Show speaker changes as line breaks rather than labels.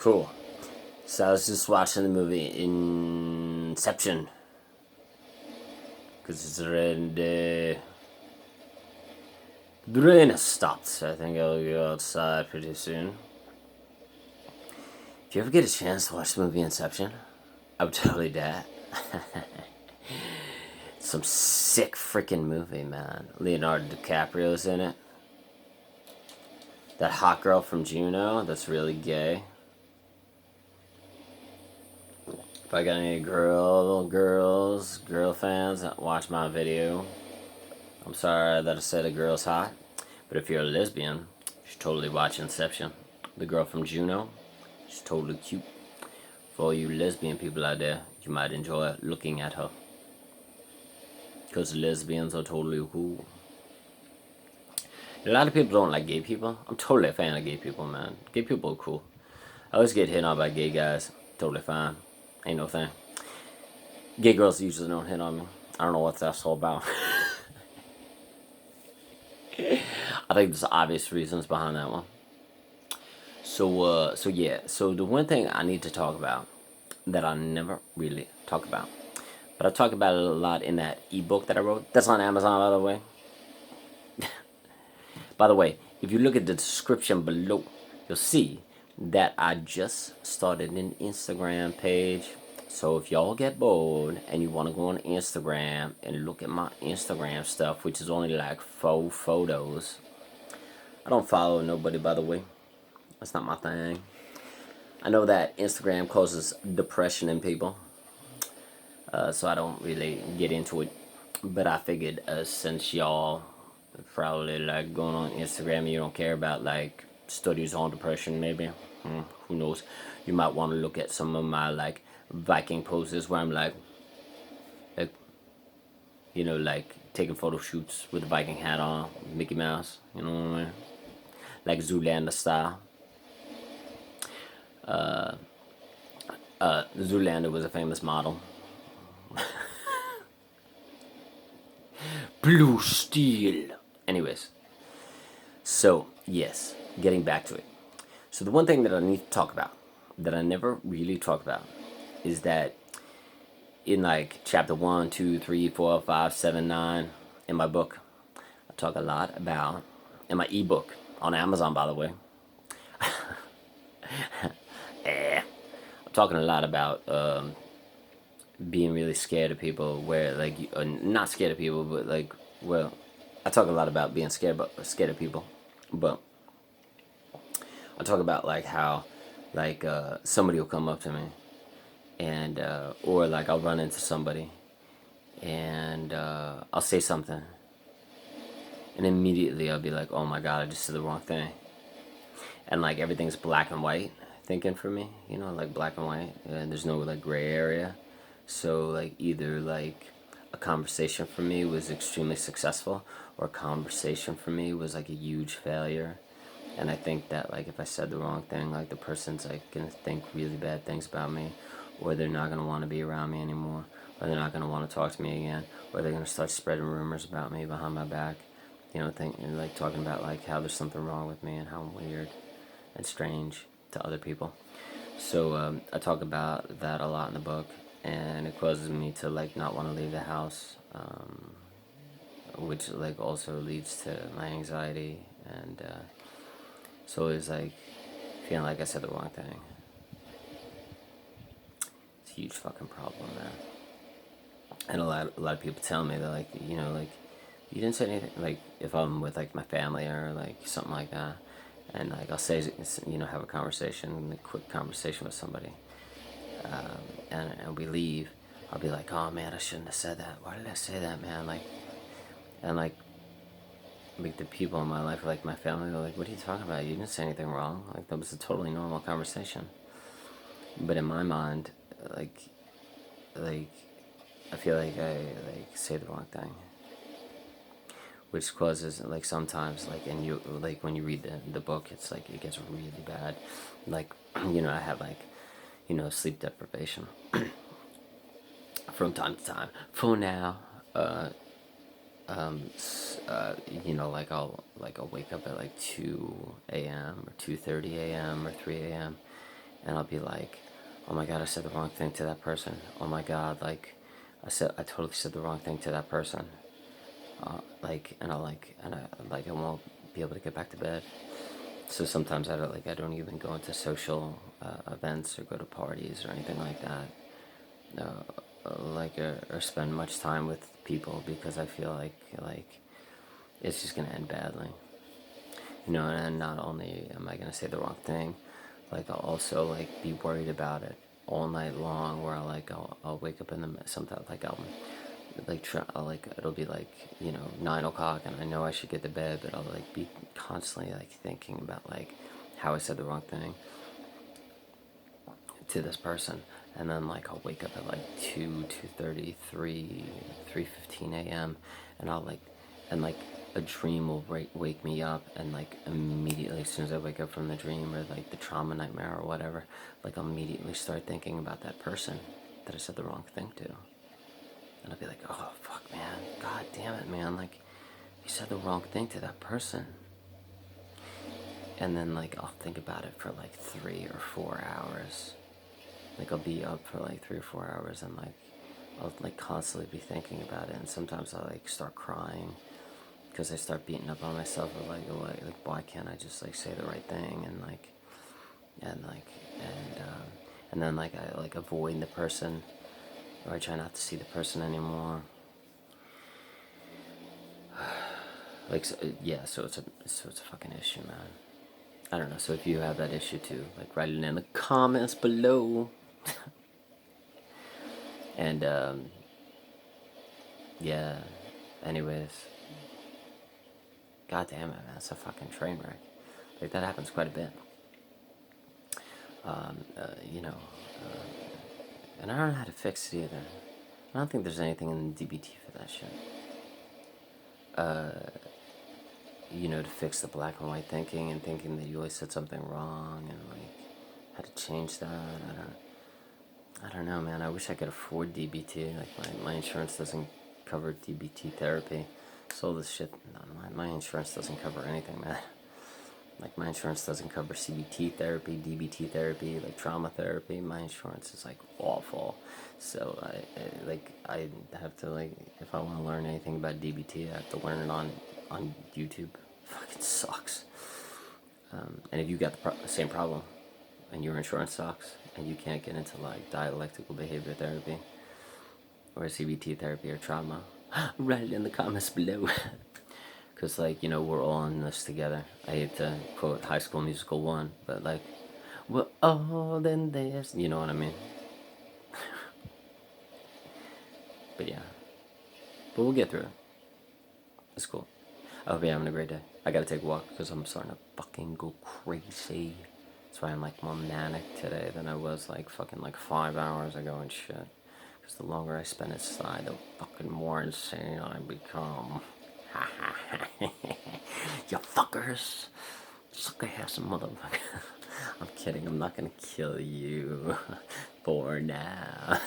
Cool. So I was just watching the movie Inception. Because it's the rain has stopped. So I think I'll go outside pretty soon. If you ever get a chance to watch the movie Inception, I would totally do that. Some sick freaking movie, man. Leonardo DiCaprio's in it. That hot girl from Juno that's really gay. If I got any girl fans that watch my video, I'm sorry that I said a girl's hot, but if you're a lesbian, you should totally watch Inception. The girl from Juno, she's totally cute. For all you lesbian people out there, you might enjoy looking at her. Because lesbians are totally cool. A lot of people don't like gay people. I'm totally a fan of gay people, man. Gay people are cool. I always get hit on by gay guys. Totally fine. Ain't no thing. Gay girls usually don't hit on me. I don't know what that's all about. I think there's obvious reasons behind that one. So the one thing I need to talk about that I never really talk about, but I talk about it a lot in that ebook that I wrote. That's on Amazon, by the way. By the way, if you look at the description below, you'll see that I just started an Instagram page. So if y'all get bored and you want to go on Instagram and look at my Instagram stuff, which is only like 4 photos. I don't follow nobody, by the way. That's not my thing. I know that Instagram causes depression in people. So I don't really get into it. But I figured since y'all probably like going on Instagram and you don't care about like studies on depression, maybe, who knows, you might want to look at some of my like Viking poses where I'm like like taking photo shoots with a Viking hat on, Mickey Mouse, you know what I mean, like Zoolander style. Zoolander was a famous model. Blue Steel. Anyways, so yes, getting back to it. So the one thing that I need to talk about, that I never really talk about, is that in like chapter 1, 2, 3, 4, 5, 7, 9 in my book, I talk a lot about, in my ebook on Amazon, by the way. I'm talking a lot about being really scared of people, where like not scared of people, but like, well, I talk a lot about being scared of people, but I talk about like how like somebody will come up to me and or like I'll run into somebody and I'll say something and immediately I'll be like, oh my god, I just said the wrong thing, and like everything's black and white thinking for me, like black and white, and there's no like gray area. So like either like a conversation for me was extremely successful, or a conversation for me was like a huge failure. And I think that like if I said the wrong thing, like the person's like gonna think really bad things about me, or they're not gonna want to be around me anymore, or they're not gonna want to talk to me again, or they're gonna start spreading rumors about me behind my back, and like talking about like how there's something wrong with me and how I'm weird and strange to other people. So I talk about that a lot in the book, and it causes me to like not want to leave the house, which like also leads to my anxiety, and so it's like feeling like I said the wrong thing. It's a huge fucking problem, man. And a lot of people tell me that like like you didn't say anything, like if I'm with like my family or like something like that, and like I'll say have a conversation, a quick conversation with somebody, and we leave, I'll be like, oh man, I shouldn't have said that. Why did I say that, man? Like the people in my life, like my family, they're like, what are you talking about? You didn't say anything wrong. Like that was a totally normal conversation. But in my mind, like I feel like I like say the wrong thing, which causes like sometimes like, and you like when you read the book, it's like it gets really bad. Like I have like sleep deprivation from time to time. For now, like I'll wake up at like 2 a.m. or 2:30 a.m. or 3 a.m. and I'll be like, oh my god, I said the wrong thing to that person. Oh my god, like, I totally said the wrong thing to that person. I won't be able to get back to bed. So sometimes I don't even go into social events or go to parties or anything like that. Or spend much time with people because I feel like it's just gonna end badly. And not only am I gonna say the wrong thing, like I'll also like be worried about it all night long. Where I'll wake up in the sometimes like I'll like it'll be like 9 o'clock and I know I should get to bed, but I'll like be constantly like thinking about like how I said the wrong thing to this person, and then like I'll wake up at like 2:30, 3:15 a.m. and like a dream will wake me up, and like immediately as soon as I wake up from the dream or like the trauma nightmare or whatever, like I'll immediately start thinking about that person that I said the wrong thing to. And I'll be like, oh fuck man, god damn it man, like you said the wrong thing to that person. And then like I'll think about it for like 3 or 4 hours. Like I'll be up for like 3 or 4 hours, and like I'll like constantly be thinking about it, and sometimes I'll like start crying because I start beating up on myself of like why can't I just like say the right thing, and then like I like avoid the person, or I try not to see the person anymore. Like so it's a fucking issue, man. I don't know. So if you have that issue too, like write it in the comments below. And yeah. Anyways, god damn it, man, it's a fucking train wreck. Like that happens quite a bit. And I don't know how to fix it either. I don't think there's anything in the DBT for that shit. To fix the black and white thinking and thinking that you always said something wrong, and like how to change that. I don't know, man. I wish I could afford DBT. Like my insurance doesn't cover DBT therapy. So all this shit, my insurance doesn't cover anything, man. Like my insurance doesn't cover CBT therapy, DBT therapy, like trauma therapy. My insurance is like awful. So I have to like, if I want to learn anything about DBT, I have to learn it on YouTube. Fucking sucks. And if you got the same problem and your insurance sucks and you can't get into like dialectical behavior therapy or CBT therapy or trauma, write it in the comments below. Because we're all in this together. I hate to quote High School Musical 1, but like we're all in this, you know what I mean. But yeah, but we'll get through it. It's cool. I hope you're having a great day. I gotta take a walk because I'm starting to fucking go crazy. That's why I'm like more manic today than I was like fucking like 5 hours ago and shit. Because the longer I spend inside, the fucking more insane I become. You fuckers. Suck ass motherfucker. I'm kidding, I'm not gonna kill you. For now.